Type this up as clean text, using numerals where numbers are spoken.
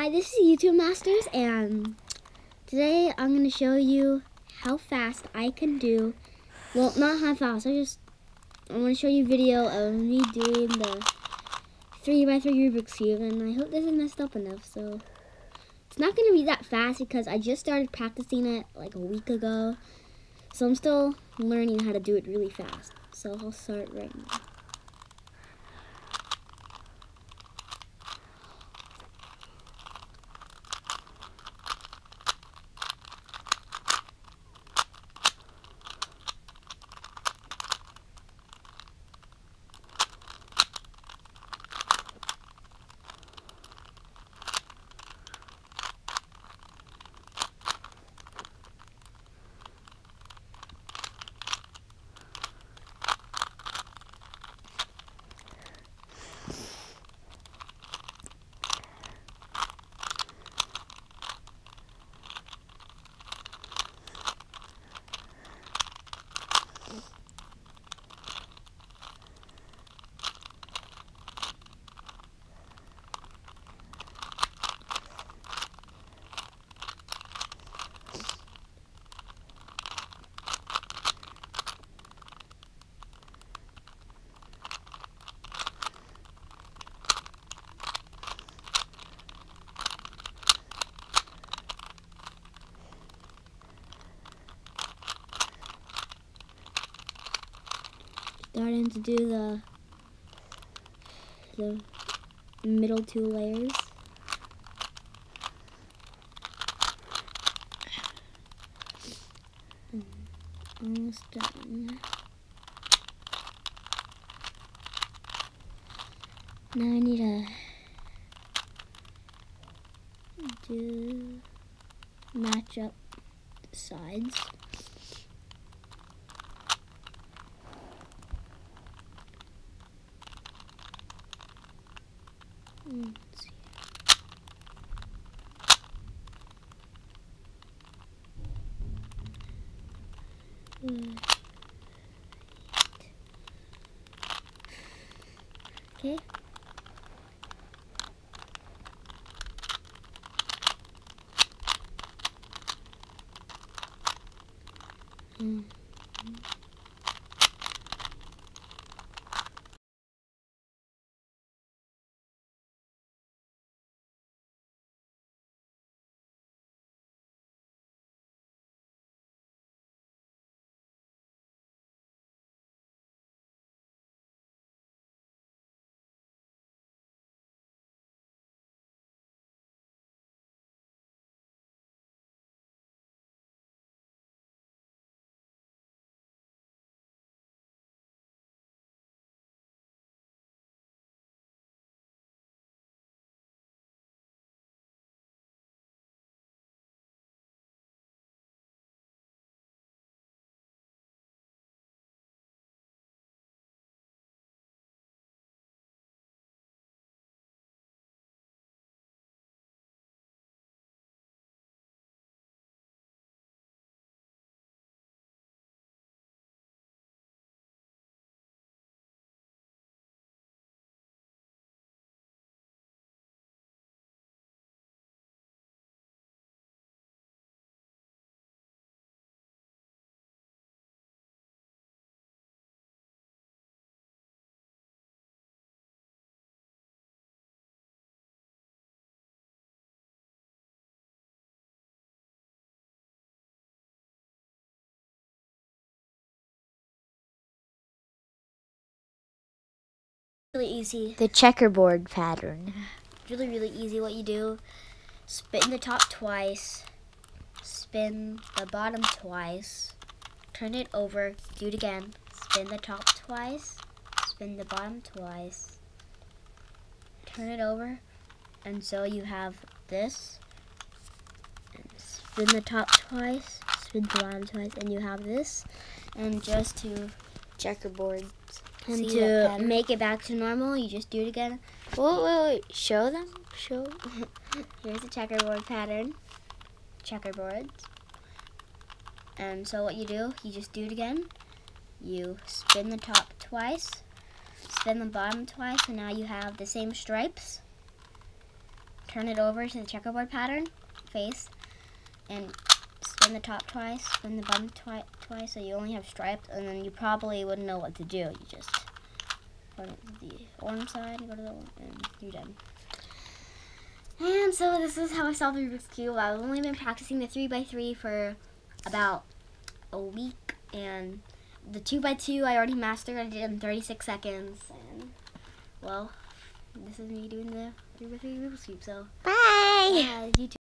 Hi, this is YouTube Masters, and today I'm going to show you how fast I can do, well, not how fast, I'm going to show you a video of me doing the 3x3 Rubik's Cube, and I hope this is messed up enough, so it's not going to be that fast because I just started practicing it like a week ago, so I'm still learning how to do it really fast, so I'll start right now. Starting to do the middle two layers. Almost done. Now I need to match up the sides. Let's see. Okay. Really easy. The checkerboard pattern. Really easy. What you do, spin the top twice, spin the bottom twice, turn it over, do it again, spin the top twice, spin the bottom twice, turn it over, and so you have this, and spin the top twice, spin the bottom twice, and you have this, and just to Checkerboard. And to make it back to normal, you just do it again. Wait. Show them. Show. Here's the checkerboard pattern. Checkerboards. And so what you do, you just do it again. You spin the top twice, spin the bottom twice, and now you have the same stripes. turn it over to the checkerboard pattern face, and spin the top twice, spin the bottom twice, so you only have stripes, and then you probably wouldn't know what to do. You just put it to the orange side, go to the one, and you're done. And so this is how I solved the Rubik's Cube. I've only been practicing the 3x3 for about a week, and the 2x2 I already mastered. I did it in 36 seconds, and well, this is me doing the 3x3 Rubik's Cube. So Bye. you too.